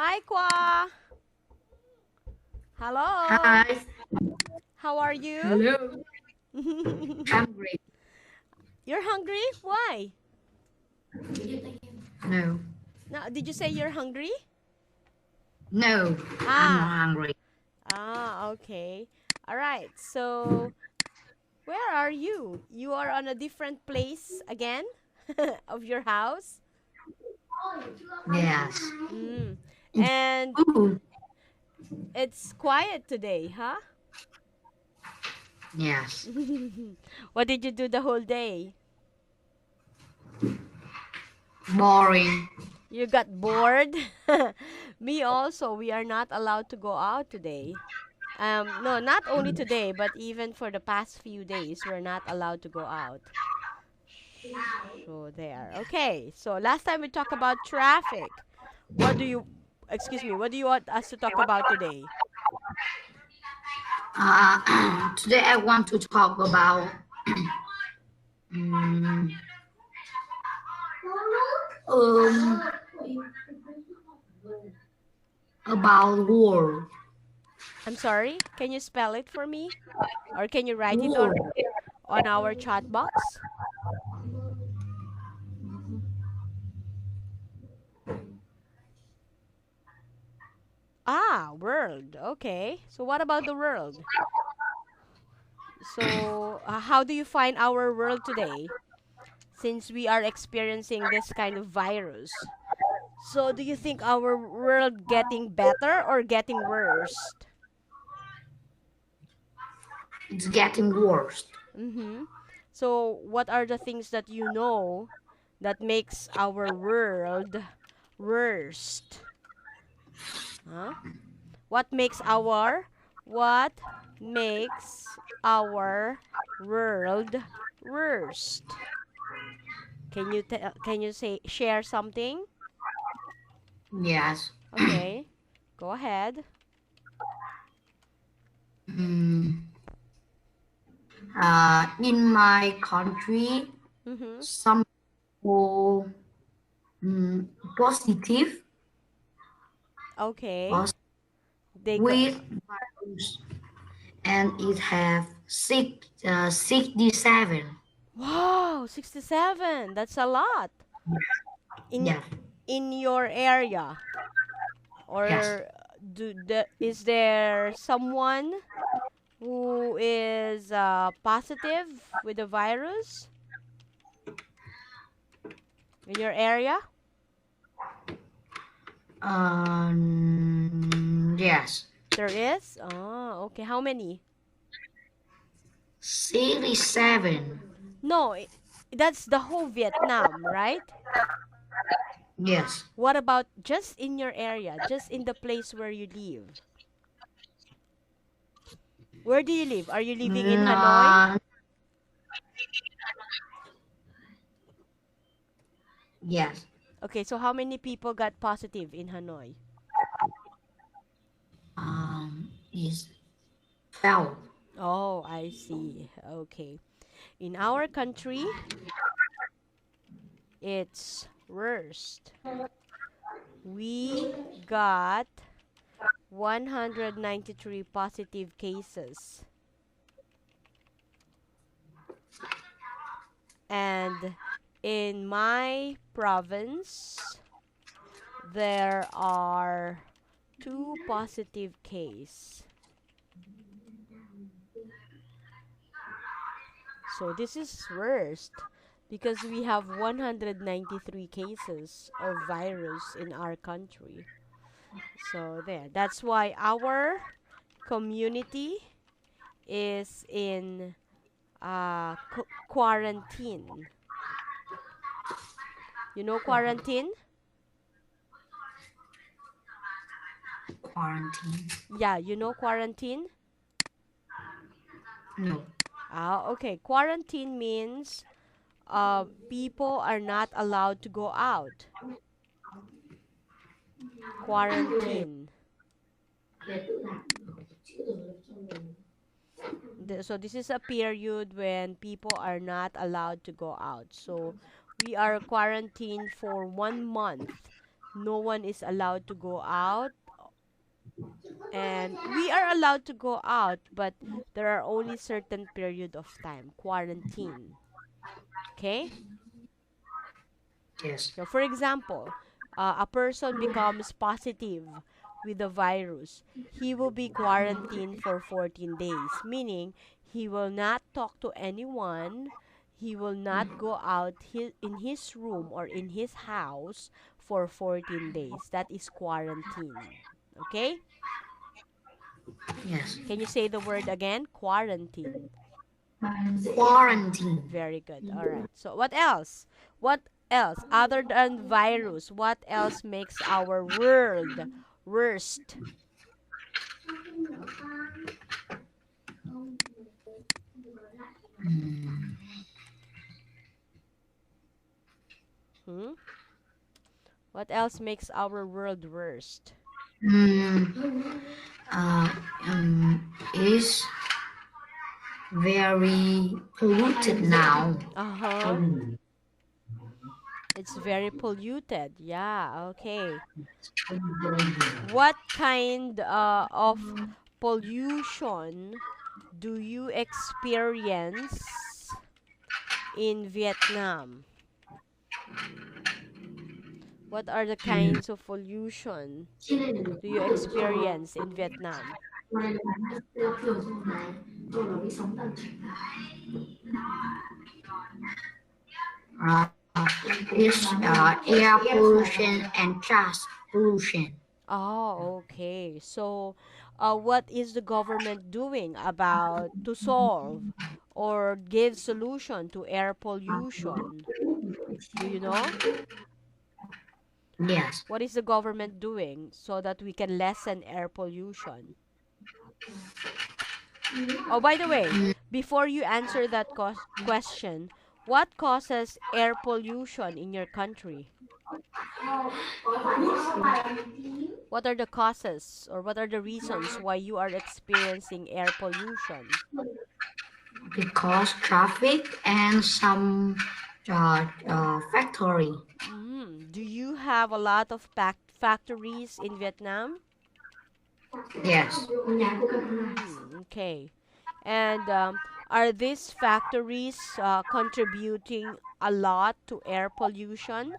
Hi, Khoa. Hello. Hi. How are you? Hello. Hungry. You're hungry? Why? No. No, did you say you're hungry? No, I'm not Ah, hungry. okay. All right. So, where are you? You are on a different place again of your house? Yes. Mm. It's And food. it's quiet today, huh? Yes. What did you do the whole day? Boring. You got bored? Me also. We are not allowed to go out today. No, not only today, but even for the past few days, we're not allowed to go out. So there. Okay. So last time we talked about traffic. What do you, excuse me, what do you want us to talk about today? Today I want to talk about um, um about war. I'm sorry. Can you spell it for me, or can you write it War. on our chat box? Ah, world. Okay. So what about the world? So how do you find our world today, since we are experiencing this kind of virus? So do you think our world getting better or getting worse? It's getting worse. Mm-hmm. So what are the things that you know that makes our world worst? Huh? What makes our what makes our world worst? Can you say share something? Yes. Okay. Go ahead. Mm, in my country, Mm-hmm. some people positive, Okay. positive They go. with virus, and it have 67. Wow, 67. That's a lot. In Yes. in your area, Yes. or is there someone who is positive with the virus in your area? Yes. There is? Oh, okay. How many? 67. No, that's the whole Vietnam, right? Yes. What about just in your area, just in the place where you live? Where do you live? Are you living in Hanoi? No, yes. Okay, so how many people got positive in Hanoi? Is fell. Oh, I see. Okay. In our country, it's worst. We got 193 positive cases. And in my province, there are two positive cases. So this is worst because we have 193 cases of virus in our country. So there. That's why our community is in quarantine. You know quarantine? Quarantine. Yeah, you know quarantine? No. Okay. Quarantine means people are not allowed to go out. Quarantine. So this is a period when people are not allowed to go out. So we are quarantined for 1 month no one is allowed to go out, and we are allowed to go out, but there are only certain period of time, quarantine. Okay? Yes. So, for example, a person becomes positive with the virus. He will be quarantined for 14 days, meaning he will not talk to anyone. He will not go out in his room or in his house for 14 days. That is quarantine. Okay? Yes. Can you say the word again? Quarantine. Quarantine. Very good. All right. So, what else? What else? Other than virus, what else makes our world worst? Mm, Hmm? What else makes our world worst? mm, uh, is very polluted now. Uh-huh. It's very polluted. Yeah, okay. What kind of pollution do you experience in Vietnam? What are the kinds of pollution do you experience in Vietnam? Uh, is air pollution and trust pollution. Oh, okay. So, what is the government doing about to solve or give solution to air pollution? Do you know? Yes. What is the government doing so that we can lessen air pollution? Oh, by the way, Mm, before you answer that question, what causes air pollution in your country? What are the causes or what are the reasons why you are experiencing air pollution? because traffic and some factory. Do you have a lot of factories in Vietnam? Yes. Okay. And are these factories contributing a lot to air pollution?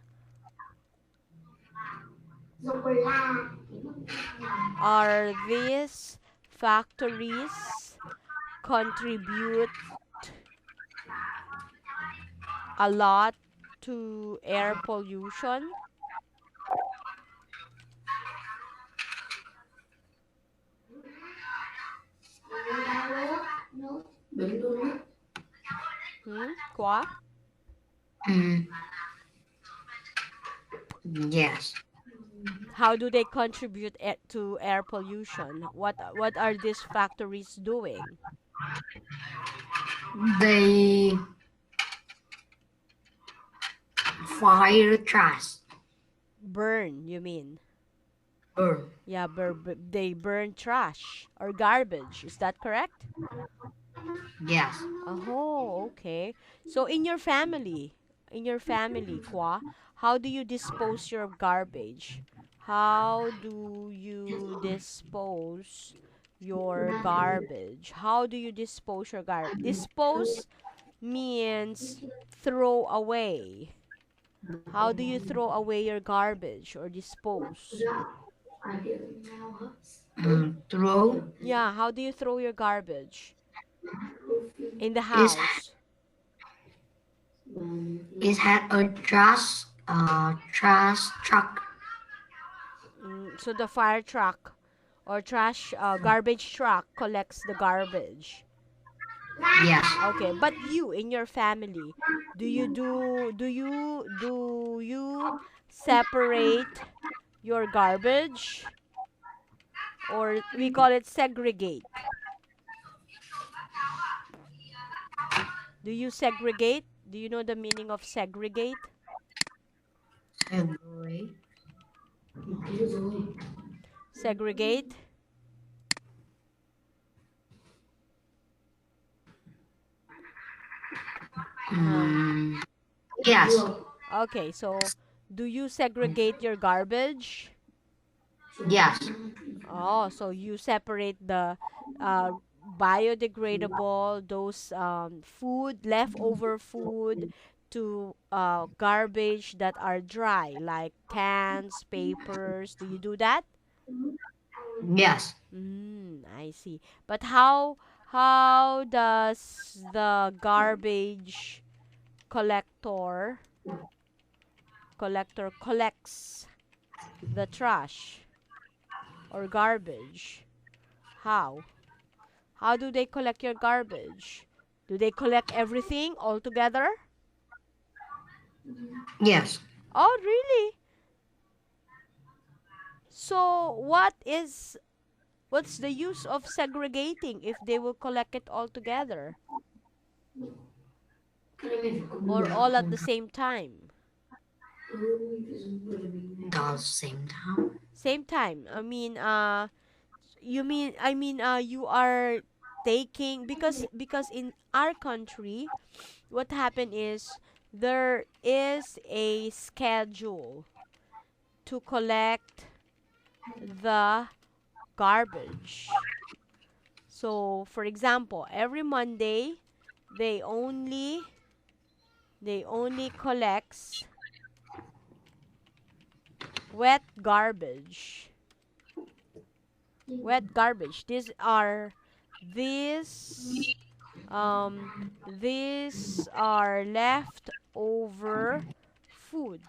Are these factories contribute a lot to air pollution? Kwa? Mm, yes. How do they contribute to air pollution? What are these factories doing? They fire trash. Burn, you mean? Burn. Yeah, they burn trash or garbage. Is that correct? Yes. Oh, okay. So in your family, Kwa, how do you dispose your garbage? How do you dispose your garbage? How do you dispose your garbage? Dispose means throw away. How do you throw away your garbage or dispose? Throw Yeah, how do you throw your garbage in the is house? is had a trash truck. So the fire truck or garbage truck collects the garbage. Yes. Okay, but you in your family, do you separate your garbage or we call it segregate? Do you segregate? Do you know the meaning of segregate? Segway. Segregate? Uh-huh. Mm, yes. Okay, so Do you segregate your garbage? Yes. Oh, so you separate the uh, biodegradable, those food, leftover food, to garbage that are dry, like cans, papers. Do you do that? Yes. I see. But how does the garbage collector collects the trash or garbage? How? How do they collect your garbage? Do they collect everything all together? Yes. Oh, really? So what's the use of segregating if they will collect it all together or all at the same time? The same time. Same time. You are taking, because in our country what happened is there is a schedule to collect the garbage. So, for example, every Monday they only collects wet garbage. Wet garbage. These um these are leftover food.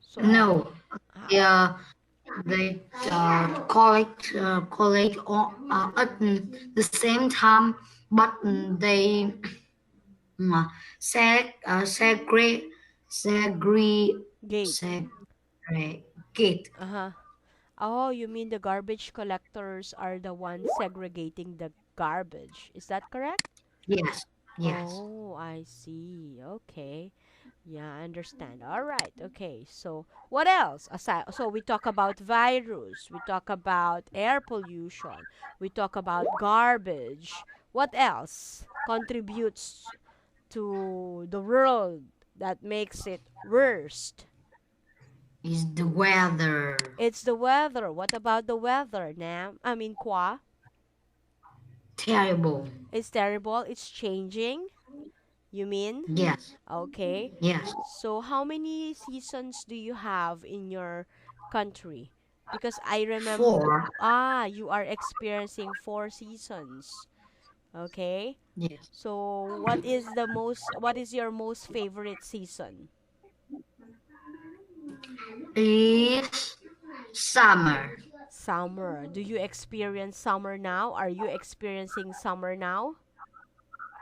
So, No. uh, Yeah. They collect at the same time, but they segregate segregate gate. segregate. Uh-huh. Oh, you mean the garbage collectors are the ones segregating the garbage. Is that correct? Yes. Yes. Oh, I see. Okay. Yeah, I understand. All right. Okay. So, what else? Aside, so we talk about virus, we talk about air pollution, we talk about garbage. What else contributes to the world that makes it worst? Is the weather It's the weather. What about the weather, Nam? Kwa? terrible? It's terrible. It's changing. You mean? Yes. Okay. Yes. So how many seasons do you have in your country? Because I remember, Four. you are experiencing 4 seasons. Okay. Yes. So what is your most favorite season? Is summer. Summer. Do you experience summer now? Are you experiencing summer now?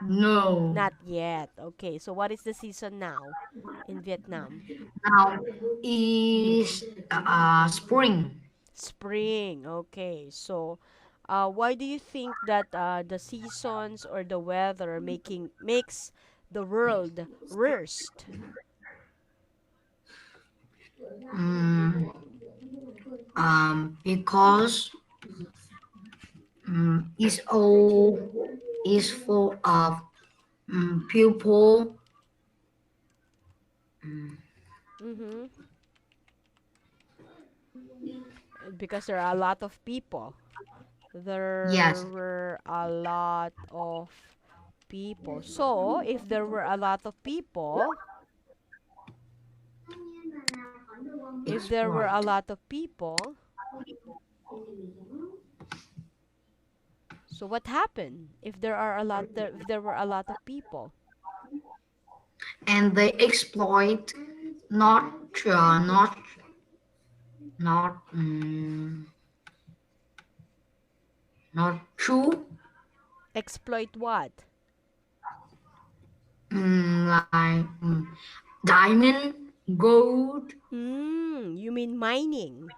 No. Not yet. Okay. So what is the season now in Vietnam? Now is spring. Spring. Okay. So, why do you think that the seasons or the weather makes the world worst? Mm, because is all is full of people. Mm, Mm-hmm. Because there are a lot of people. There yes. were a lot of people. So, if there were a lot of people, if It's there were a right. lot of people, so what happened if there were a lot of people? And they exploit not not not not true Exploit what? like diamond, gold. You mean mining?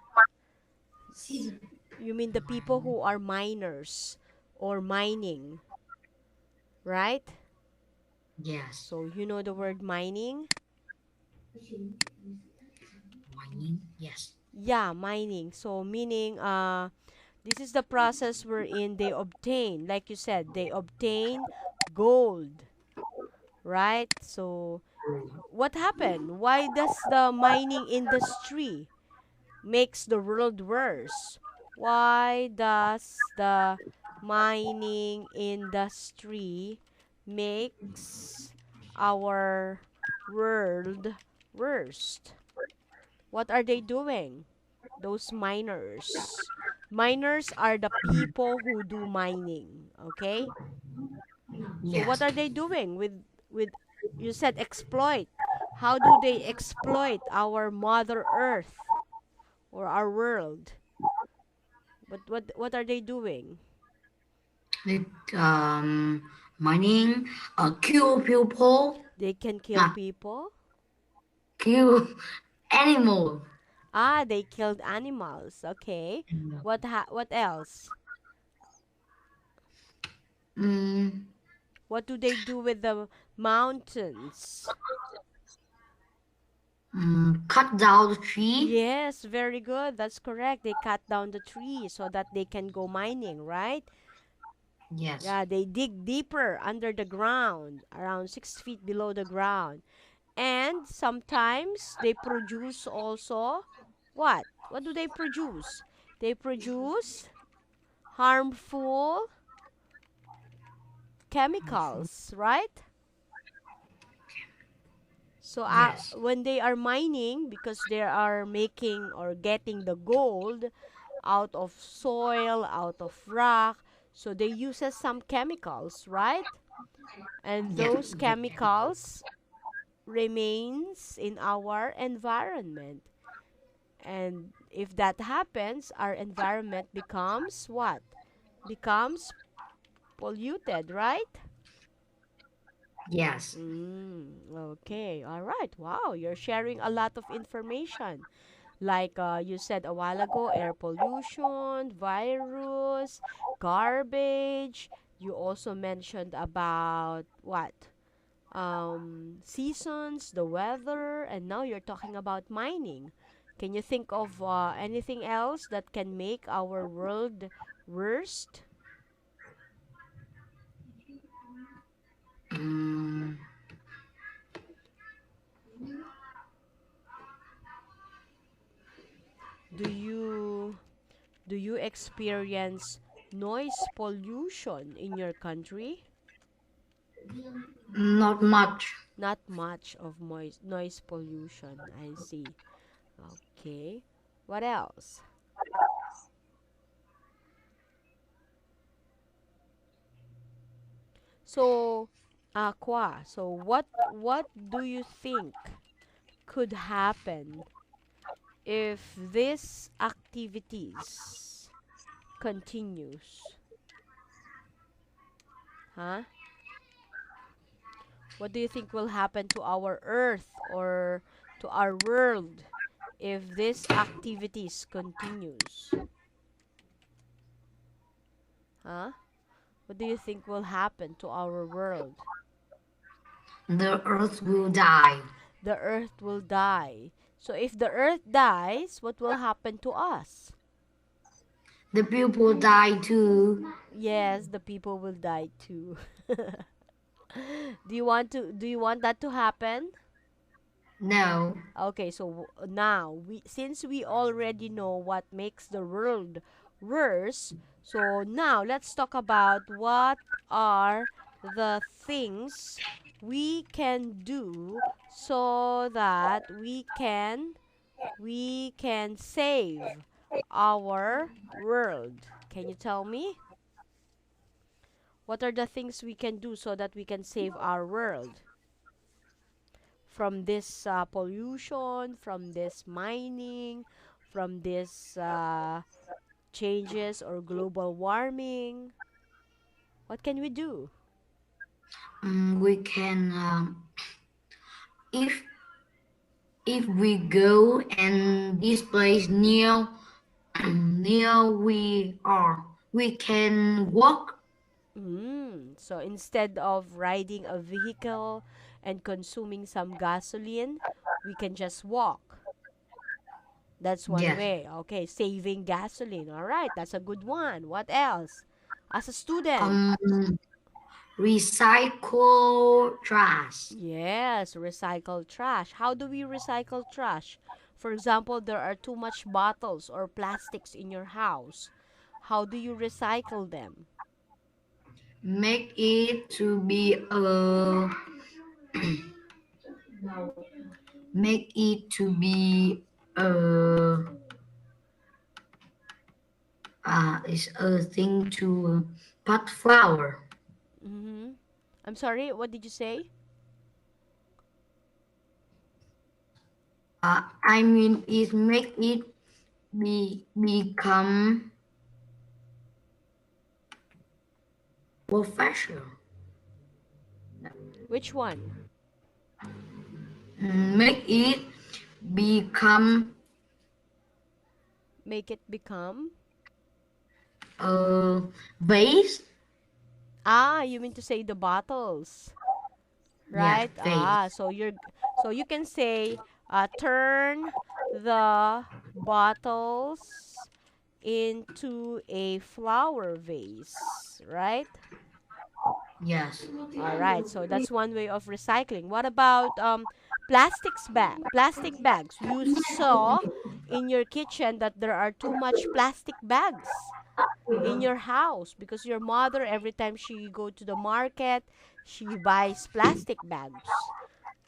You mean the people who are miners or mining, right? Yes. So you know the word mining? Mining. Yes. Yeah, mining. So meaning this is the process wherein they obtain, like you said, they obtain gold right? So what happened? Why does the mining industry makes the world worse? Why does the mining industry makes our world worst? What are they doing? Those miners. Miners are the people who do mining, okay? So what Yes. are they doing with you said exploit. How do they exploit our mother earth or our world? What are they doing? It, mining, kill people, They can kill uh, people. kill animal. Ah, they killed animals. Okay. What else? Mm, What do they do with the mountains? cut down the tree. Yes, very good. That's correct. They cut down the tree so that they can go mining, right? Yes. Yeah, they dig deeper under the ground, around 6 feet below the ground. And sometimes they produce also what? What do they produce? They produce harmful chemicals, right? So Yes. when they are mining, because they are making or getting the gold out of soil, out of rock, so they uses some chemicals, right? And Yes. those chemicals remains in our environment. And if that happens, our environment becomes what? Becomes polluted, right? Yes. Okay, all right. Wow, you're sharing a lot of information. Like you said a while ago, air pollution, virus, garbage. You also mentioned about what? Seasons, the weather, and now you're talking about mining. Can you think of anything else that can make our world worst? Mm, Do you do you experience noise pollution in your country? not much. Not much of noise pollution. I see. Okay. What else? So, Aqua, so what do you think could happen if this activities continues? Huh? What do you think will happen to our earth or to our world if this activities continues? Huh? What do you think will happen to our world? The earth will die. The earth will die. So if the earth dies, what will happen to us? The people die too. Yes, the people will die too. Do you want that to happen? No. Okay, so now we since we already know what makes the world worse, so now let's talk about what are the things we can do so that we can save our world. Can you tell me? What are the things we can do so that we can save our world from this pollution, from this mining, from this changes or global warming? What can we do? We can if we go and this place near near we are, we can walk. So instead of riding a vehicle and consuming some gasoline, we can just walk. That's one Yes. way. Okay, saving gasoline. All right, that's a good one. What else? As a student, Um recycle trash. Yes, recycle trash. How do we recycle trash? For example, there are too much bottles or plastics in your house. How do you recycle them? Make it to be a make it to be a is a thing to pot flour. Mm-hmm. I'm sorry, what did you say? I mean, it make it become professional. Which one? Make it become Make it become? a vase. Ah, you mean to say the bottles, Yes, right? vase. So you can say turn the bottles into a flower vase, right? Yes. All right, so that's one way of recycling. What about plastic bags? You saw in your kitchen that there are too much plastic bags in your house because your mother, every time she go to the market, she buys plastic bags.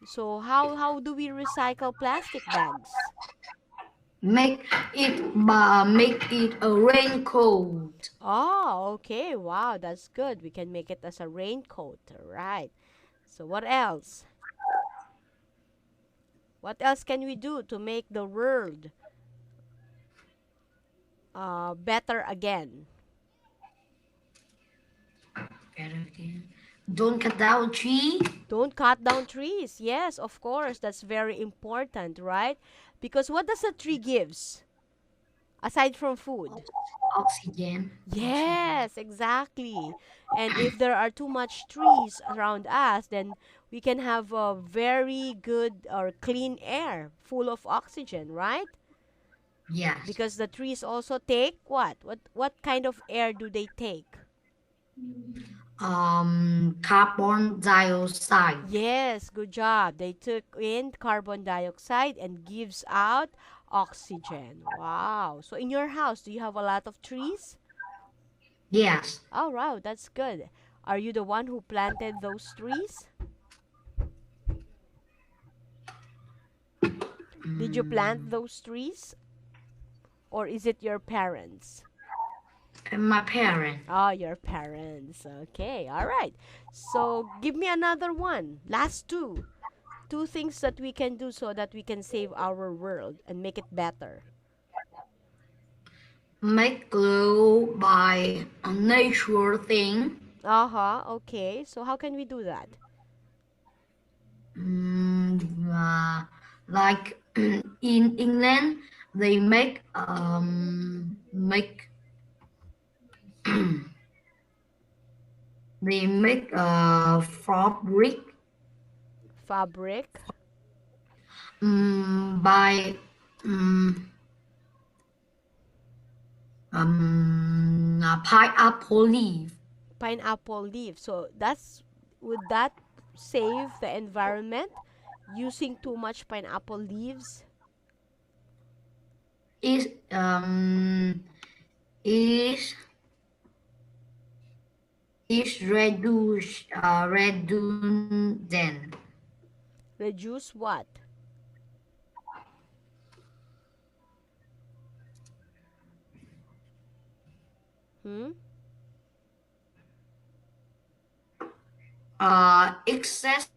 So how do we recycle plastic bags? Make it a raincoat. Oh, okay. Wow, that's good. We can make it as a raincoat. All right. So what else? What else can we do to make the world better again? Don't cut down tree. Don't cut down trees. Yes, of course, that's very important, right? Because what does a tree gives aside from food? Oxygen. Oxygen. Yes, exactly. And if there are too much trees around us, then we can have a very good or clean air full of oxygen, right? Yes. Because the trees also take what? What kind of air do they take? Carbon dioxide. Yes, good job. They took in carbon dioxide and gives out oxygen. Wow. So in your house, do you have a lot of trees? Yes. Oh, wow, that's good. Are you the one who planted those trees? Did you plant Mm, those trees? Or is it your parents? and my parent. Oh, your parents. Okay, all right. So give me another one. Last two. Two things that we can do so that we can save our world and make it better. Make glue by a natural thing. Uh-huh, okay. So how can we do that? Mm, like in England, they they make fabric Fabric. by um, a pineapple leaf. Pineapple leaf. So that's would that save the environment using too much pineapple leaves? Is is is redundant. Reduce what? Hmm? Excess.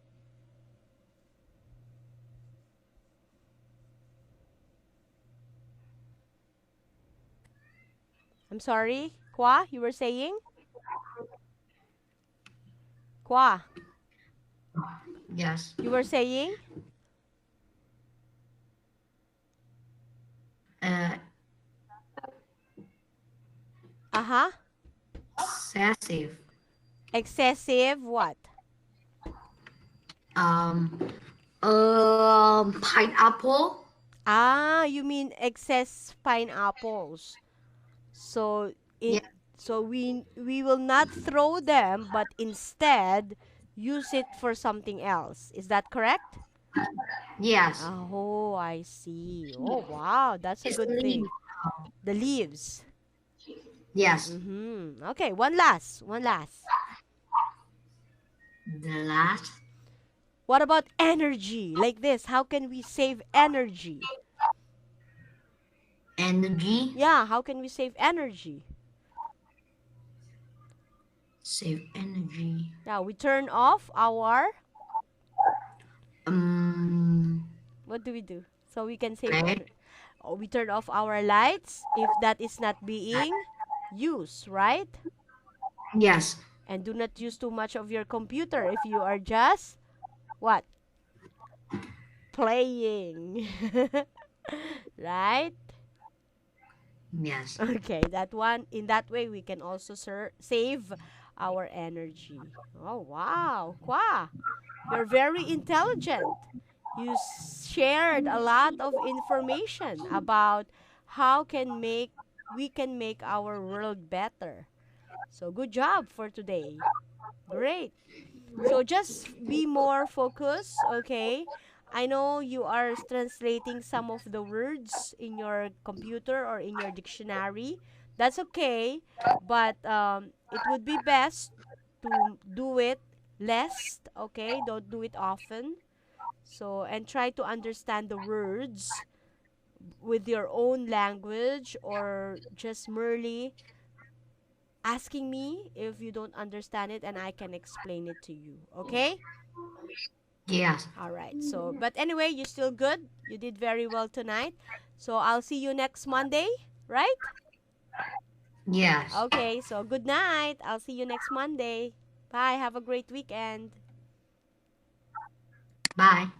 I'm sorry, Kwa, you were saying? Kwa, Yes. you were saying? Uh, Uh-huh. Excessive. Excessive what? Um, Pineapple. Ah, you mean excess pineapples. So Yeah. it So we will not throw them, but instead use it for something else. Is that correct? Yes. Oh, I see. Oh, wow, that's a It's good leaf. thing. The leaves. Yes. Okay, one last. One last. The last What about energy? Like this, how can we save energy? energy. Yeah, how can we save energy? Save energy. Yeah, we turn off our, Um. what do we do? So we can save Right. energy. Oh, we turn off our lights if that is not being used, right? Yes. And do not use too much of your computer if you are just what? Playing. Right? Yes. Okay, that one, in that way we can also save our energy. Oh, wow. Kwa, you're very intelligent. You shared a lot of information about how can make we can make our world better. So good job for today. Great. So just be more focused, okay? I know you are translating some of the words in your computer or in your dictionary. That's okay, but it would be best to do it less, okay? Don't do it often. So, and try to understand the words with your own language, or just merely asking me if you don't understand it and I can explain it to you, okay? Yes. All right. So, but anyway, you're still good. You did very well tonight. So, I'll see you next Monday, right? Yes. Okay. So, good night. I'll see you next Monday. Bye. Have a great weekend. Bye.